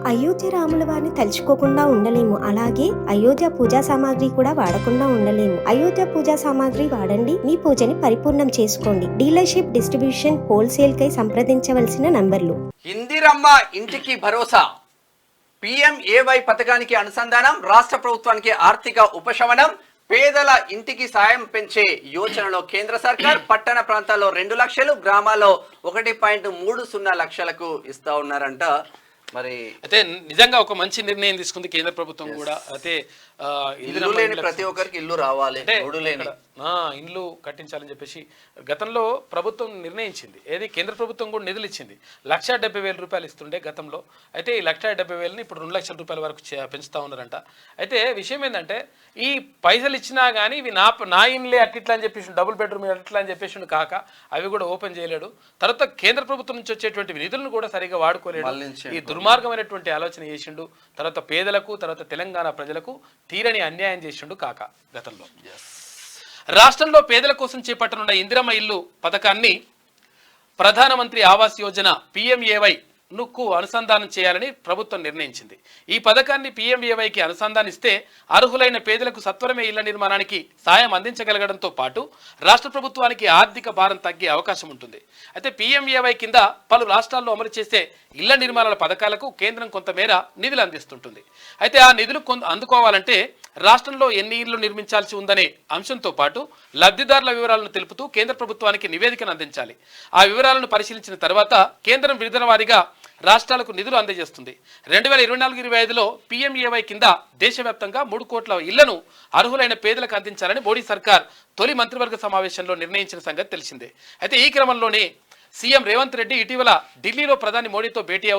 అయోధ్య రాముల వారిని తలుచుకోకుండా ఉండలేము. అలాగే అయోధ్య పూజా సామాగ్రి కూడా వాడకుండా ఉండలేము. అయోధ్య పూజా సామాగ్రి వాడండి, మీ పూజని పరిపూర్ణం చేసుకోండి. డీలర్షిప్, డిస్ట్రిబ్యూషన్, హోల్సేల్ కై సంప్రదించవలసిన నంబర్లు. ఇందిరమ్మ ఇంటికి భరోసా, PMAY పథకానికి అనుసంధానం, రాష్ట్ర ప్రభుత్వానికి ఆర్థిక ఉపశమనం, పేదల ఇంటికి సాయం పెంచే యోచనలో కేంద్ర సర్కార్. పట్టణ ప్రాంతాల్లో 2 లక్షలు, గ్రామాల్లో 1.30 లక్షలకు ఇస్తా ఉన్నారంట. మరి అయితే నిజంగా ఒక మంచి నిర్ణయం తీసుకుంది కేంద్ర ప్రభుత్వం కూడా. అయితే ఇల్లు లేని ప్రతి ఒక్కరికి ఇల్లు రావాలి, ఇండ్లు కట్టించాలని చెప్పేసి గతంలో ప్రభుత్వం నిర్ణయించింది. ఏది కేంద్ర ప్రభుత్వం కూడా నిధులు ఇచ్చింది. 1,70,000 రూపాయలు ఇస్తుండే గతంలో. అయితే ఈ 1,70,000ని ఇప్పుడు 2 లక్షల రూపాయల వరకు పెంచుతా ఉన్నారంట. అయితే విషయం ఏంటంటే ఈ పైసలు ఇచ్చినా కానీ ఇవి నా ఇండ్లే అట్లా అని చెప్పేసి, డబుల్ బెడ్రూమ్ అట్లా అని చెప్పేసి కాక అవి కూడా ఓపెన్ చేయలేడు. తర్వాత కేంద్ర ప్రభుత్వం నుంచి వచ్చేటువంటి నిధులను కూడా సరిగా వాడుకోలేడు. ఈ దుర్మార్గమైనటువంటి ఆలోచన చేసిండు. తర్వాత పేదలకు, తర్వాత తెలంగాణ ప్రజలకు తీరని అన్యాయం చేసిండు కాక గతంలో. రాష్ట్రంలో పేదల కోసం చేపట్టనున్న ఇందిరమ్మ ఇల్లు పథకాన్ని ప్రధానమంత్రి ఆవాస్ యోజన PMAY కు అనుసంధానం చేయాలని ప్రభుత్వం నిర్ణయించింది. ఈ పథకాన్ని PMAYకి అనుసంధానిస్తే అర్హులైన పేదలకు సత్వరమే ఇళ్ల నిర్మాణానికి సాయం అందించగలగడంతో పాటు రాష్ట్ర ప్రభుత్వానికి ఆర్థిక భారం తగ్గే అవకాశం ఉంటుంది. అయితే PMAY కింద పలు రాష్ట్రాల్లో అమలు చేసే ఇళ్ల నిర్మాణాల పథకాలకు కేంద్రం కొంతమేర నిధులు అందిస్తుంటుంది. అయితే ఆ నిధులు అందుకోవాలంటే రాష్ట్రంలో ఎన్ని ఇళ్లు నిర్మించాల్సి ఉందనే అంశంతో పాటు లబ్ధిదారుల వివరాలను తెలుపుతూ కేంద్ర ప్రభుత్వానికి నివేదికను అందించాలి. ఆ వివరాలను పరిశీలించిన తర్వాత కేంద్రం విడుదల వారీగా రాష్ట్రాలకు నిధులు అందజేస్తుంది. 2024-25లో PMAY కింద దేశవ్యాప్తంగా 3 కోట్ల ఇళ్లను అర్హులైన పేదలకు అందించాలని మోడీ సర్కార్ తొలి మంత్రివర్గ సమావేశంలో నిర్ణయించిన సంగతి తెలిసిందే. అయితే ఈ క్రమంలోనే సీఎం రేవంత్ రెడ్డి ఇటీవల ఢిల్లీలో ప్రధాని మోడీతో భేటీ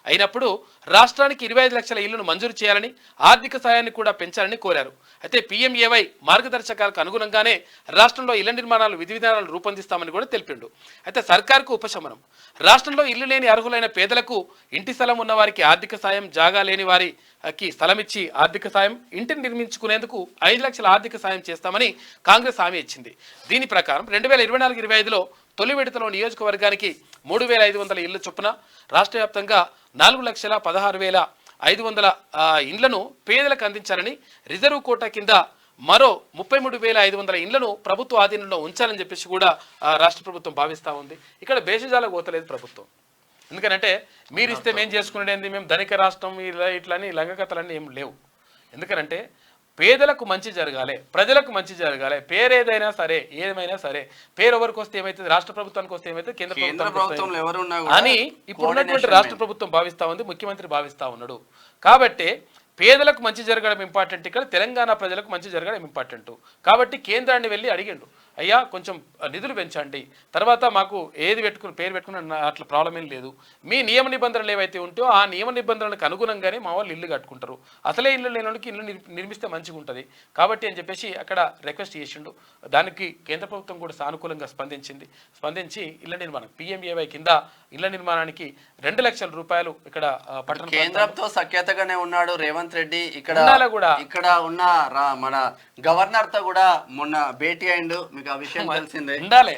అయినప్పుడు రాష్ట్రానికి 25 లక్షల ఇళ్లను మంజూరు చేయాలని, ఆర్థిక సాయాన్ని కూడా పెంచాలని కోరారు. అయితే PMAY మార్గదర్శకాలకు అనుగుణంగానే రాష్ట్రంలో ఇళ్ల నిర్మాణాలు విధి విధానాలు రూపొందిస్తామని కూడా తెలిపిండు. అయితే సర్కార్కు ఉపశమనం. రాష్ట్రంలో ఇల్లు లేని అర్హులైన పేదలకు ఇంటి స్థలం ఉన్న వారికి ఆర్థిక సాయం, జాగా లేని వారికి స్థలం ఇచ్చి ఆర్థిక సాయం, ఇంటిని నిర్మించుకునేందుకు 5 లక్షల ఆర్థిక సాయం చేస్తామని కాంగ్రెస్ హామీ ఇచ్చింది. దీని ప్రకారం 2024-25లో తొలి విడతలో నియోజకవర్గానికి 3,500 ఇళ్ల చొప్పున రాష్ట్ర వ్యాప్తంగా 4,16,500 ఇండ్లను పేదలకు అందించాలని, రిజర్వ్ కోటా కింద మరో 33,500 ఇండ్లను ప్రభుత్వ ఆధీనంలో ఉంచాలని చెప్పేసి కూడా రాష్ట్ర ప్రభుత్వం భావిస్తూ ఉంది. ఇక్కడ బేషజాలకు పోతలేదు ప్రభుత్వం. ఎందుకంటే మీరు ఇస్తే మేము చేసుకునేది, మేము ధనిక రాష్ట్రం ఇట్లని లంగకథలన్నీ ఏం లేవు. ఎందుకంటే పేదలకు మంచి జరగాలి, ప్రజలకు మంచి జరగాలి. పేరు ఏదైనా సరే, ఏమైనా సరే, పేరు ఎవరికి వస్తే ఏమైతుంది, రాష్ట్ర ప్రభుత్వానికి వస్తే ఏమైతే కేంద్ర ప్రభుత్వం అని ఇప్పుడు ఉన్నటువంటి రాష్ట్ర ప్రభుత్వం భావిస్తా ఉంది, ముఖ్యమంత్రి భావిస్తా ఉన్నాడు. కాబట్టి పేదలకు మంచి జరగడం ఇంపార్టెంట్, ఇక్కడ తెలంగాణ ప్రజలకు మంచి జరగడం ఇంపార్టెంట్. కాబట్టి కేంద్రాన్ని వెళ్ళి అడిగిండు, అయ్యా కొంచెం నిధులు పెంచండి, తర్వాత మాకు ఏది పేరు పెట్టుకుని అట్లా ప్రాబ్లం ఏం లేదు, మీ నియమ నిబంధనలు ఏవైతే ఉంటో ఆ నియమ నిబంధనలకు అనుగుణంగానే మా వాళ్ళు ఇల్లు కట్టుకుంటారు, అసలే ఇల్లు లేని వాళ్ళకి ఇల్లు నిర్మిస్తే మంచిగా ఉంటుంది కాబట్టి అని చెప్పేసి అక్కడ రిక్వెస్ట్ చేసిండు. దానికి కేంద్ర ప్రభుత్వం కూడా సానుకూలంగా స్పందించి ఇళ్ల నిర్మాణం PMAY కింద ఇళ్ల నిర్మాణానికి 2 లక్షల రూపాయలు ఇక్కడ పట్టణ కేంద్రంతో సఖ్యతగానే ఉన్నాడు రేవంత్ రెడ్డి. ఇక్కడ ఉన్న మన గవర్నర్ తో కూడా మొన్న భేటీ అయిండు, మీకు ఆ విషయం తెలిసిందే. ఉండాలి,